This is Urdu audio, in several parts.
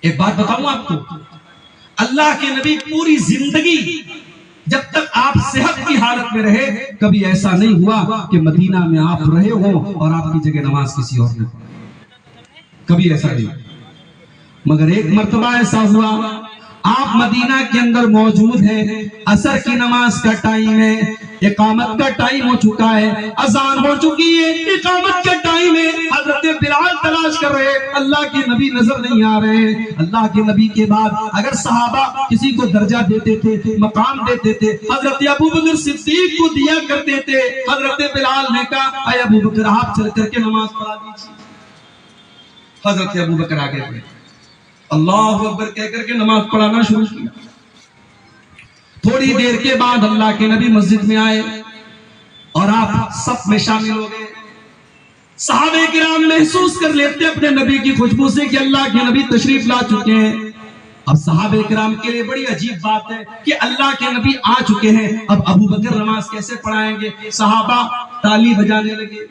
ایک بات بتاؤں آپ کو، اللہ کے نبی پوری زندگی جب تک آپ صحت کی حالت میں رہے کبھی ایسا نہیں ہوا کہ مدینہ میں آپ رہے ہو اور آپ کی جگہ نماز کسی اور نے پڑھی، کبھی ایسا نہیں۔ مگر ایک مرتبہ ایسا ہوا آپ مدینہ کے اندر موجود ہیں، عصر کی نماز کا ٹائم ہے، اقامت کا ٹائم ہو چکا ہے، اذان ہو چکی ہے، اقامت کا ٹائم ہے، حضرت بلال تلاش کر رہے، اللہ کے نبی نظر نہیں آ رہے۔ اللہ کے نبی کے بعد اگر صحابہ کسی کو درجہ دیتے تھے، مقام دیتے تھے، حضرت ابوبکر صدیق کو دیا کرتے تھے۔ حضرت بلال نے کہا اے ابوبکر آپ چل کر کے نماز پڑھا دیجیے۔ حضرت ابوبکر آگے بڑھے، اللہ اکبر کہہ کر کے نماز پڑھانا شروع کیا۔ تھوڑی دیر کے بعد اللہ کے نبی مسجد میں آئے اور آپ سب میں شامل ہو گئے۔ صحابہ کرام محسوس کر لیتے اپنے نبی کی خوشبو سے کہ اللہ کے نبی تشریف لا چکے ہیں۔ اب صحابہ کرام کے لیے بڑی عجیب بات ہے کہ اللہ کے نبی آ چکے ہیں، اب ابوبکر نماز کیسے پڑھائیں گے؟ صحابہ تالی بجانے لگے،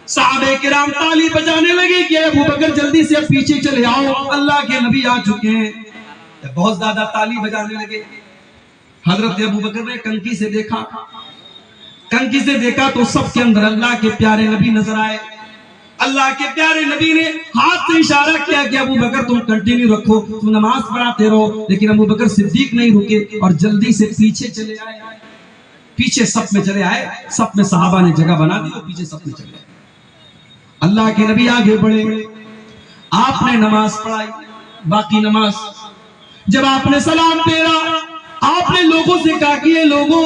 صحابہ کرام تالی بجانے لگے کہ ابوبکر جلدی سے پیچھے چلے آؤ، اللہ کے نبی آ چکے ہیں۔ بہت زیادہ تالی بجانے لگے۔ حضرت ابوبکر نے کنکی سے دیکھا تو سب کے اندر اللہ کے پیارے نبی نظر آئے۔ اللہ کے پیارے نبی نے ہاتھ سے اشارہ کیا کہ ابوبکر تم کنٹینیو رکھو، تم نماز پڑھاتے رہو، لیکن ابوبکر صدیق نہیں رکے اور جلدی سے پیچھے چلے آئے، پیچھے سب میں چلے آئے۔ سب میں صحابہ نے جگہ بنا دی اور پیچھے سب میں چلے آئے۔ اللہ کے نبی آگے بڑھے، آپ نے نماز پڑھائی، باقی نماز جب آپ نے سلام پھیرا، آپ نے لوگوں سے کہا کہ یہ لوگوں،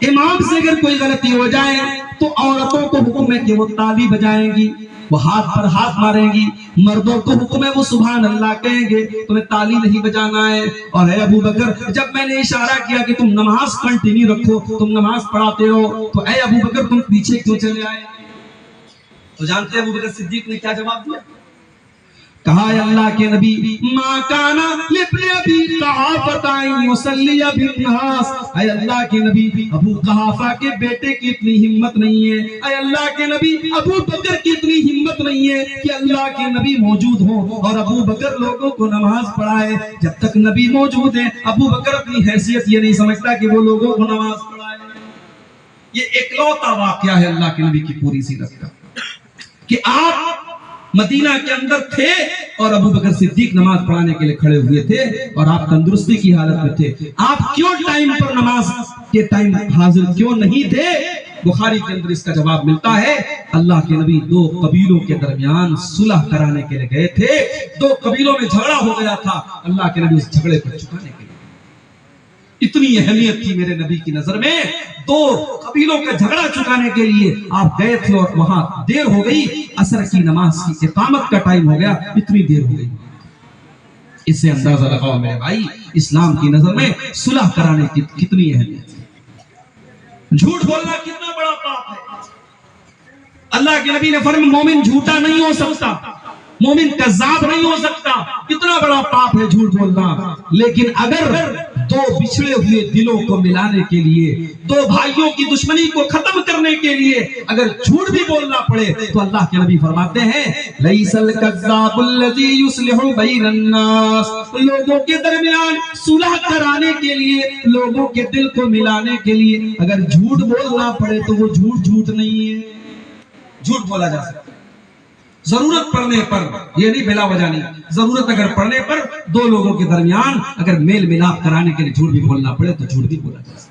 امام سے اگر کوئی غلطی ہو جائے تو عورتوں کو حکم ہے کہ وہ تالی بجائیں گی، وہ ہاتھ پر ہاتھ ماریں گی، مردوں کو حکم ہے وہ سبحان اللہ کہیں گے، تمہیں تالی نہیں بجانا ہے۔ اور اے ابوبکر جب میں نے اشارہ کیا کہ تم نماز کنٹینیو رکھو، تم نماز پڑھاتے ہو، تو اے ابوبکر تم پیچھے کیوں چلے آئے؟ تو جانتے ہیں ابوبکر صدیق نے کیا جواب دیا؟ کہا اے اللہ کے نبی ما کانا لابن ابی قحافہ ان یصلی بالناس، اے اللہ کے نبی ابو قحافہ کے بیٹے کی اتنی ہمت نہیں ہے، اے اللہ کے نبی ابو بکر کی اتنی ہمت نہیں ہے کہ اللہ کے نبی موجود ہوں اور ابو بکر لوگوں کو نماز پڑھائے۔ جب تک نبی موجود ہیں ابو بکر اپنی حیثیت یہ نہیں سمجھتا کہ وہ لوگوں کو نماز پڑھائے۔ یہ اکلوتا واقعہ ہے اللہ کے نبی کی پوری سیرت کا کہ آپ مدینہ کے اندر تھے اور ابوبکر صدیق نماز پڑھانے کے لیے کھڑے ہوئے تھے اور آپ تندرستی کی حالت میں تھے۔ آپ کیوں ٹائم پر نماز کے ٹائم حاضر کیوں نہیں تھے؟ بخاری کے اندر اس کا جواب ملتا ہے، اللہ کے نبی دو قبیلوں کے درمیان صلح کرانے کے لیے گئے تھے، دو قبیلوں میں جھگڑا ہو گیا تھا، اللہ کے نبی اس جھگڑے کو چکانے کے لیے، اتنی اہمیت تھی میرے نبی کی نظر میں، دو قبیلوں کا جھگڑا چکانے کے لیے آپ گئے تھے اور وہاں دیر ہو گئی، عصر کی نماز کی اقامت کا ٹائم ہو گیا، اتنی دیر ہو گئی۔ اس سے اندازہ لگاؤ میرے بھائی اسلام کی نظر میں صلح کرانے کی کتنی اہمیت ہے۔ جھوٹ بولنا کتنا بڑا پاپ ہے۔ اللہ کے نبی نے فرمایا مومن جھوٹا نہیں ہو سکتا، مومن کذاب نہیں ہو سکتا، کتنا بڑا پاپ ہے جھوٹ بولنا۔ لیکن اگر دو بچھڑے ہوئے دلوں کو ملانے کے لیے، دو بھائیوں کی دشمنی کو ختم کرنے کے لیے اگر جھوٹ بھی بولنا پڑے تو اللہ کے نبی فرماتے ہیں لیس الکذاب الذی یصلح بین الناس، لوگوں کے درمیان صلح کرانے کے لیے، لوگوں کے دل کو ملانے کے لیے اگر جھوٹ بولنا پڑے تو وہ جھوٹ نہیں ہے، جھوٹ بولا جا سکتا ہے ضرورت پڑنے پر، یہ نہیں بلا وجہ نہیں، ضرورت اگر پڑنے پر دو لوگوں کے درمیان اگر میل ملاپ کرانے کے لیے جھوٹ بھی بولنا پڑے تو جھوٹ بھی بولا جا سکتا ہے۔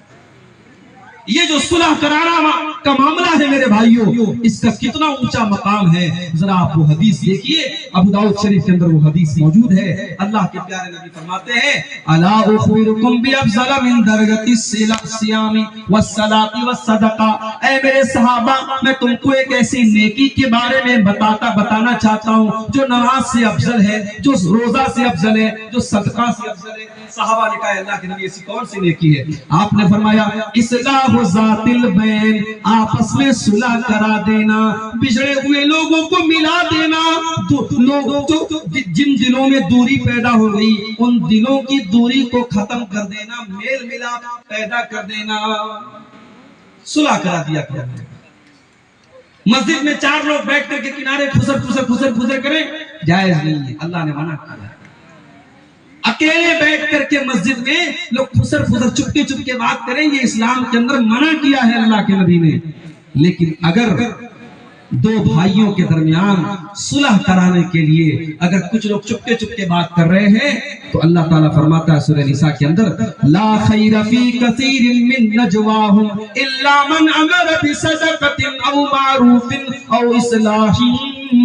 یہ جو صلح کرانا کا معاملہ ہے میرے بھائیوں، اس کا کتنا اونچا مقام ہے، ذرا آپ وہ حدیث دیکھیے، ابو داؤد شریف کے اندر وہ حدیث موجود ہے۔ اللہ کے پیارے نبی فرماتے ہیں الا اخبرکم بافضل من درجۃ الصیام والصلاۃ والصدقہ، اے میرے صحابہ میں تم کو ایک ایسی نیکی کے بارے میں بتانا چاہتا ہوں جو نماز سے افضل ہے، جو روزہ سے افضل ہے، جو صدقہ سے افضل ہے۔ صحابہ نے کہا اللہ کے نبی ایسی کون سی نیکی ہے؟ آپ نے فرمایا اصلاح ذات البین، آپس میں صلح کرا دینا، بچھڑے ہوئے لوگوں کو ملا دینا، لوگوں کو جن دلوں میں دوری پیدا ہو گئی ان دلوں کی دوری کو ختم کر دینا، میل ملاپ پیدا کر دینا، صلح کرا دیا کرو۔ مسجد میں چار لوگ بیٹھ کر کے کنارے پھسر کریں جائز نہیں ہے، اللہ نے منع کیا۔ اکیلے بیٹھ کر کے مسجد میں لوگ خسر خسر چپکے چپکے بات کریں، یہ اسلام کے اندر منع کیا ہے اللہ کے نبی نے۔ لیکن اگر دو بھائیوں کے درمیان صلح کرانے کے لیے اگر کچھ لوگ چپکے چپکے بات کر رہے ہیں تو اللہ تعالیٰ فرماتا ہے سورہ نساء کے اندر، لا خیر فی کثیر من نجواہم الا من امر بصدقۃ او معروف او اصلاح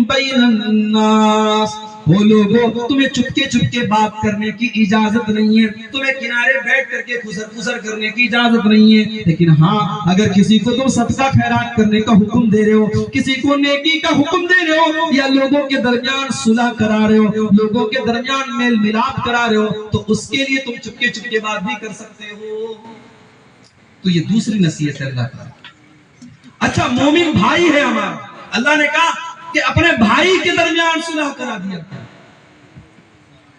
بین الناس۔ وہ لوگوں، تمہیں چپکے چپکے بات کرنے کی اجازت نہیں ہے، تمہیں کنارے بیٹھ کر کے خسر خسر کرنے کی اجازت نہیں ہے، لیکن ہاں اگر کسی کو تم صدقہ خیرات کرنے کا حکم دے رہے ہو، کسی کو نیکی کا حکم دے رہے ہو، یا لوگوں کے درمیان صلح کرا رہے ہو، لوگوں کے درمیان میل ملاپ کرا رہے ہو، تو اس کے لیے تم چپکے چپکے بات بھی کر سکتے ہو۔ تو یہ دوسری نصیحت ہے اللہ کا۔ اچھا مومن بھائی ہے ہمارا، اللہ نے کہا کہ اپنے بھائی کے درمیان صلح کرا دیا۔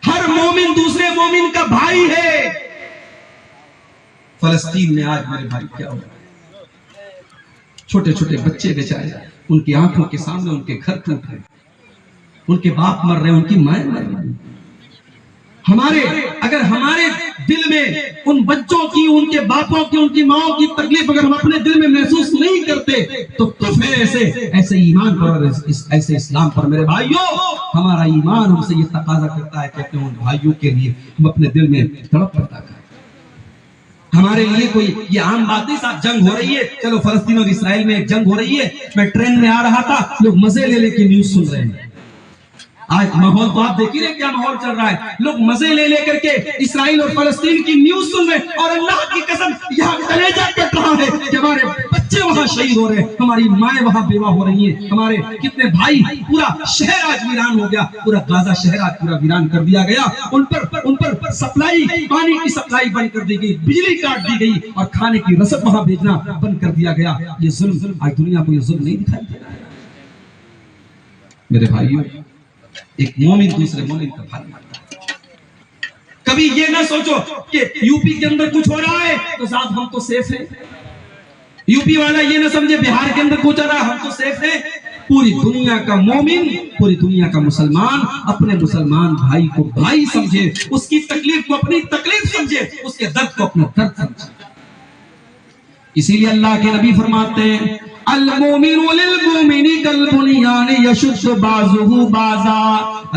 ہر مومن دوسرے مومن کا بھائی ہے۔ فلسطین میں آج میرے بھائی کیا ہو رہا ہے؟ چھوٹے چھوٹے بچے بیچارے، ان کی آنکھوں کے سامنے ان کے گھر ٹوٹ رہے، ان کے باپ مر رہے، ان کی مائیں مر رہی۔ اگر ہمارے دل میں ان بچوں کی، ان کے باپوں کی، ان کی ماؤں کی تکلیف اگر ہم اپنے دل میں محسوس نہیں کرتے تو کفر ایسے ایمان پر، ایسے اسلام پر میرے بھائیوں، ہمارا ایمان ہم سے یہ تقاضا کرتا ہے کہ اپنے ان بھائیوں کے لیے ہم اپنے دل میں تڑپ پیدا کریں۔ ہمارے لیے کوئی یہ عام بات نہیں صاحب جنگ ہو رہی ہے، چلو فلسطین اور اسرائیل میں ایک جنگ ہو رہی ہے، میں ٹرین میں آ رہا تھا، لوگ مزے لے لے کے نیوز سن رہے ہیں۔ آج ماحول تو آپ دیکھ رہے کیا ماحول چل رہا ہے، لوگ مزے لے لے کر کے اسرائیل اور فلسطین کی نیوز سن رہے ہیں، اور اللہ کی قسم یہاں کلیجہ کٹ رہا ہے کہ ہمارے بچے وہاں شہید ہو رہے ہیں، ہماری مائیں وہاں بیوہ ہو رہی ہیں، ہمارے کتنے بھائی، پورا شہر آج ویران ہو گیا، پورا غازہ شہر آج پورا ویران کر دیا گیا، ان پر سپلائی، پانی کی سپلائی بند کر دی گئی، بجلی کاٹ دی گئی، اور کھانے کی رسد وہاں بھیجنا بند کر دیا گیا۔ یہ ظلم آج دنیا کو یہ ظلم نہیں دکھائی دے رہا ہے میرے بھائیوں۔ ایک مومن دوسرے مومن کا بھائی مانتا ہے۔ کبھی یہ نہ سوچو کہ یو پی کے اندر کچھ ہو رہا ہے تو صاحب ہم تو سیف ہیں، یو پی والا یہ نہ سمجھے بہار کے اندر کچھ ہو رہا ہے ہم تو سیف ہیں۔ پوری دنیا کا مومن، پوری دنیا کا مسلمان اپنے مسلمان بھائی کو بھائی سمجھے، اس کی تکلیف کو اپنی تکلیف سمجھے، اس کے درد کو اپنا درد سمجھے۔ اسی لیے اللہ کے نبی فرماتے ہیں، المومن للمومن کالبنیان یشد بعضہ بعضا۔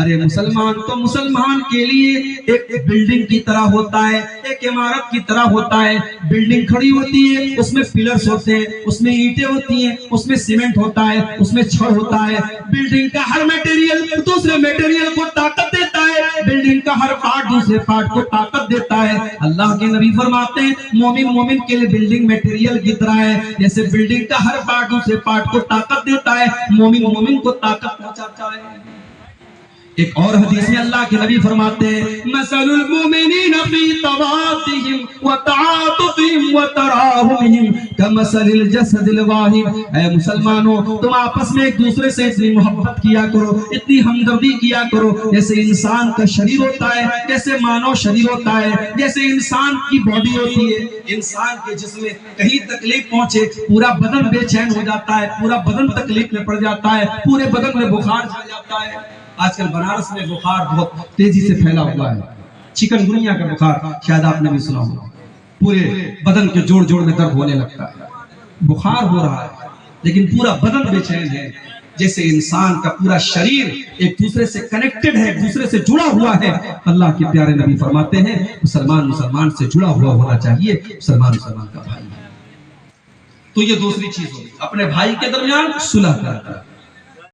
ارے مسلمان تو مسلمان کے لیے ایک بلڈنگ کی طرح ہوتا ہے، ایک عمارت کی طرح ہوتا ہے۔ بلڈنگ کھڑی ہوتی ہے، اس میں پلرز ہوتے ہیں، اس میں اینٹیں ہوتی ہیں، اس میں سیمنٹ ہوتا ہے، اس میں چھڑ ہوتا ہے۔ بلڈنگ کا ہر میٹیریل دوسرے میٹیریل کو طاقت دیتا ہے، بلڈنگ کا ہر پارٹ دوسرے پارٹ کو طاقت دیتا ہے۔ اللہ کے نبی فرماتے ہیں مومن کے لیے بلڈنگ میٹیریل کی طرح ہے، جیسے بلڈنگ کا ہر پارٹ دوسرے پارٹ کو طاقت دیتا ہے، مومن کو طاقت پہنچاتا ہے۔ ایک اور حدیث میں اللہ کے نبی فرماتے ہیں، مثل المؤمنین فی توادہم وتعاطفہم وتراحمہم کمثل الجسد الواحد۔ اے مسلمانوں، تم آپس میں ایک دوسرے سے اتنی محبت کیا کرو، اتنی ہمدردی کیا کرو، جیسے انسان کا شریر ہوتا ہے، جیسے مانو شریر ہوتا ہے، جیسے انسان کی باڈی ہوتی ہے۔ انسان کے جسم میں کہیں تکلیف پہنچے پورا بدن بے چین ہو جاتا ہے، پورا بدن تکلیف میں پڑ جاتا ہے، پورے بدن میں بخار چھا جاتا ہے۔ آج کل بنارس میں بخار بہت تیزی سے پھیلا ہوا ہے، چکن گنیا کا بخار، شاید آپ نے بھی سنا ہوگا، پورے بدن کے جوڑ جوڑ میں درد ہونے لگتا ہے، بخار ہو رہا ہے، لیکن پورا بدن بے چین ہے، جیسے انسان کا پورا شریر ایک دوسرے سے کنیکٹڈ ہے، ایک دوسرے سے جڑا ہوا ہے۔ اللہ کے پیارے نبی فرماتے ہیں مسلمان سے جڑا ہوا ہونا چاہیے، مسلمان کا بھائی ہے۔ تو یہ دوسری چیز ہوگی، اپنے بھائی کے درمیان صلح کرنا۔